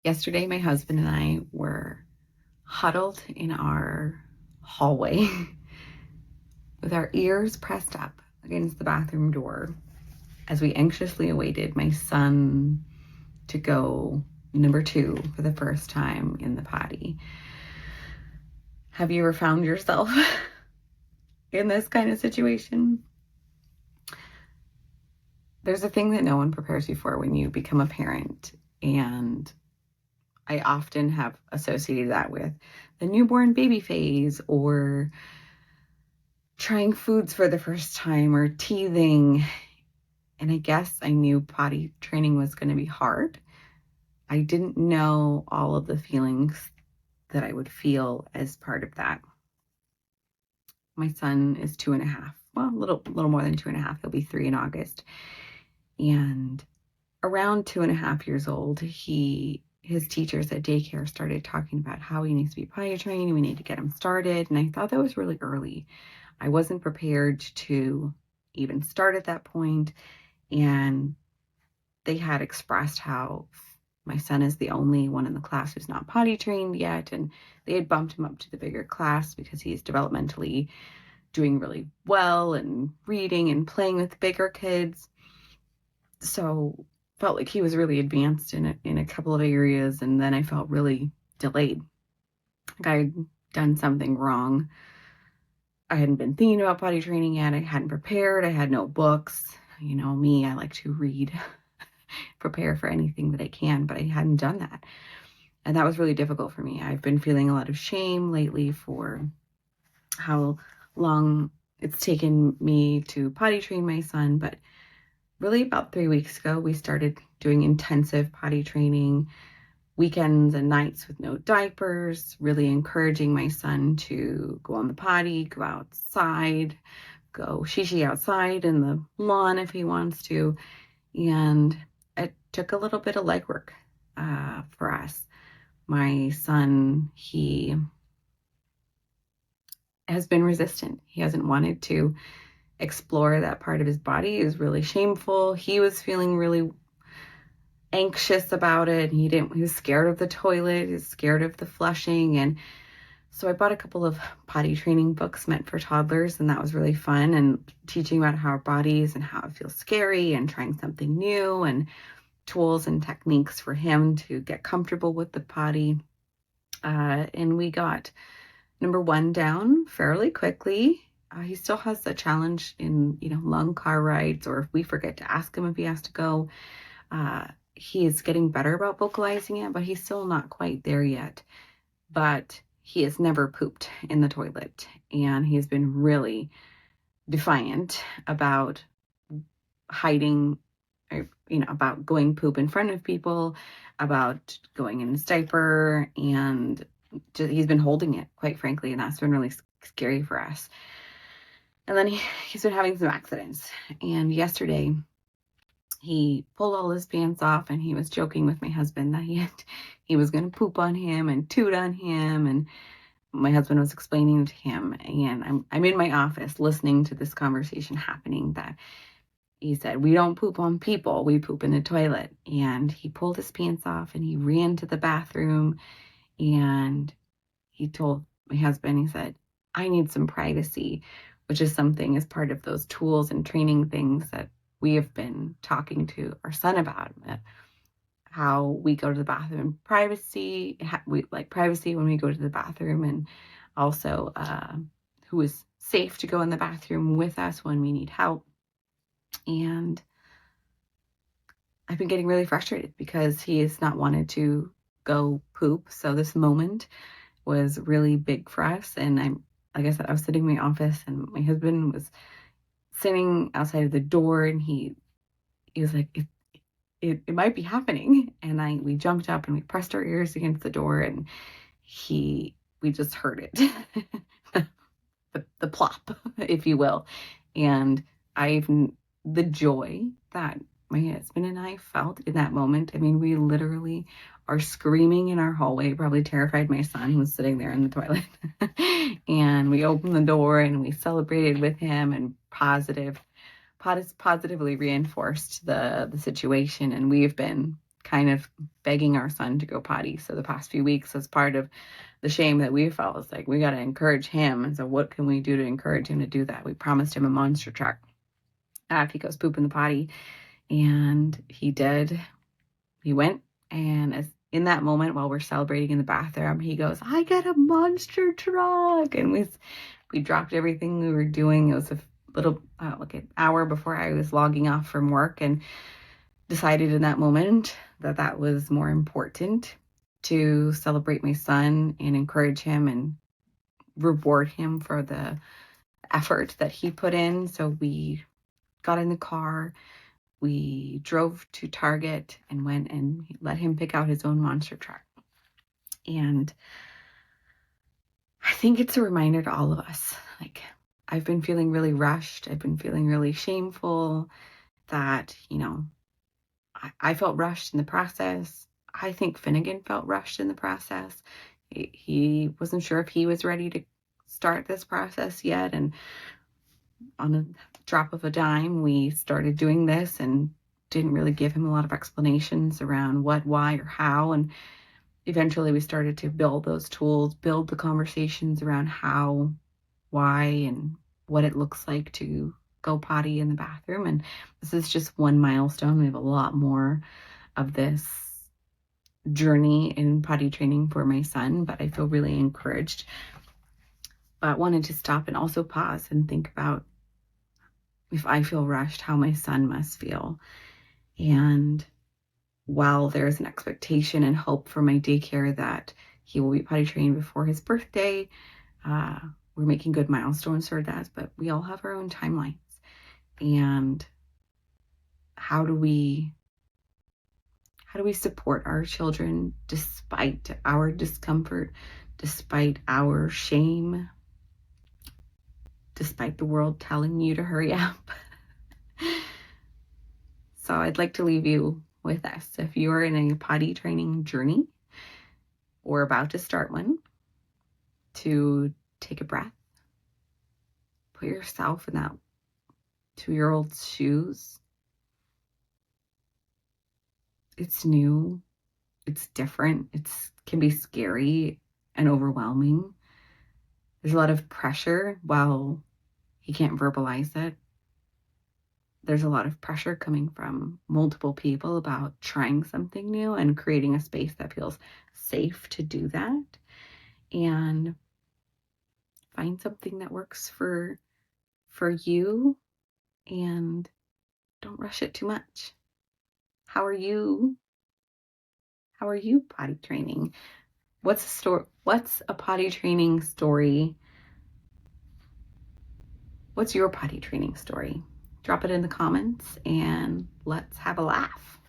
Yesterday, my husband and I were huddled in our hallway with our ears pressed up against the bathroom door as we anxiously awaited my son to go number two for the first time in the potty. Have you ever found yourself in this kind of situation? There's a thing that no one prepares you for when you become a parent, and I often have associated that with the newborn baby phase or trying foods for the first time or teething. And I guess I knew potty training was going to be hard. I didn't know all of the feelings that I would feel as part of that. My son is 2.5. Well, a little more than 2.5. He'll be 3 in August. And around 2.5 years old, his teachers at daycare started talking about how he needs to be potty trained. We need to get him started. And I thought that was really early. I wasn't prepared to even start at that point. And they had expressed how my son is the only one in the class who's not potty trained yet. And they had bumped him up to the bigger class because he's developmentally doing really well and reading and playing with bigger kids. So felt like he was really advanced in a couple of areas, and then I felt really delayed. Like I had done something wrong. I hadn't been thinking about potty training yet. I hadn't prepared. I had no books. You know me, I like to read, prepare for anything that I can, but I hadn't done that. And that was really difficult for me. I've been feeling a lot of shame lately for how long it's taken me to potty train my son, but really about 3 weeks ago, we started doing intensive potty training, weekends and nights with no diapers, really encouraging my son to go on the potty, go outside, go shishi outside in the lawn if he wants to. And it took a little bit of legwork for us. My son, he has been resistant. He hasn't wanted to explore that part of his body. Is really shameful. He was feeling really anxious about it. He was scared of the toilet. He was scared of the flushing. And so I bought a couple of potty training books meant for toddlers, and that was really fun, and teaching about how our bodies and how it feels scary and trying something new and tools and techniques for him to get comfortable with the potty. And we got number one down fairly quickly. He still has a challenge in, long car rides, or if we forget to ask him if he has to go. He is getting better about vocalizing it, but he's still not quite there yet. But he has never pooped in the toilet, and he's been really defiant about hiding, about going poop in front of people, about going in his diaper, and he's been holding it, quite frankly, and that's been really scary for us. And then he's been having some accidents. And yesterday, he pulled all his pants off, and he was joking with my husband that he was going to poop on him and toot on him. And my husband was explaining to him, and I'm in my office listening to this conversation happening, that he said, "We don't poop on people, we poop in the toilet." And he pulled his pants off and he ran to the bathroom, and he told my husband, he said, "I need some privacy," which is something as part of those tools and training things that we have been talking to our son about, how we go to the bathroom, privacy, we like privacy when we go to the bathroom, and also who is safe to go in the bathroom with us when we need help. And I've been getting really frustrated because he has not wanted to go poop. So this moment was really big for us. And like I said, I was sitting in my office, and my husband was sitting outside of the door, and he was like, it might be happening. And we jumped up and we pressed our ears against the door, and we just heard it, the plop, if you will. And the joy that my husband and I felt in that moment. I mean, we literally are screaming in our hallway, probably terrified my son, who was sitting there in the toilet. And we opened the door and we celebrated with him, and positively reinforced the situation. And we've been kind of begging our son to go potty. So the past few weeks, as part of the shame that we felt, it's like, we got to encourage him. And so what can we do to encourage him to do that? We promised him a monster truck if he goes poop in the potty. And he did. He went, and in that moment, while we're celebrating in the bathroom, he goes, I get a monster truck. And we dropped everything we were doing. It was a little, like an hour before I was logging off from work, and decided in that moment that that was more important to celebrate my son and encourage him and reward him for the effort that he put in. So we got in the car, we drove to Target and went and let him pick out his own monster truck. And I think it's a reminder to all of us, like, I've been feeling really rushed. I've been feeling really shameful that, I felt rushed in the process. I think Finnegan felt rushed in the process. He wasn't sure if he was ready to start this process yet. And on a drop of a dime, we started doing this and didn't really give him a lot of explanations around what, why, or how. And eventually we started to build those tools, build the conversations around how, why, and what it looks like to go potty in the bathroom. And this is just one milestone. We have a lot more of this journey in potty training for my son, but I feel really encouraged. But wanted to stop and also pause and think about, if I feel rushed, how my son must feel. And while there's an expectation and hope for my daycare that he will be potty trained before his birthday, we're making good milestones for that, but we all have our own timelines. And how do we support our children despite our discomfort, despite our shame, despite the world telling you to hurry up? So I'd like to leave you with this. If you're in a potty training journey or about to start one, to take a breath, put yourself in that 2-year-old's shoes. It's new, it's different, it can be scary and overwhelming. There's a lot of pressure while he can't verbalize it. There's a lot of pressure coming from multiple people about trying something new and creating a space that feels safe to do that. And find something that works for you, and don't rush it too much. How are you potty training? What's a potty training story? What's your potty training story? Drop it in the comments and let's have a laugh.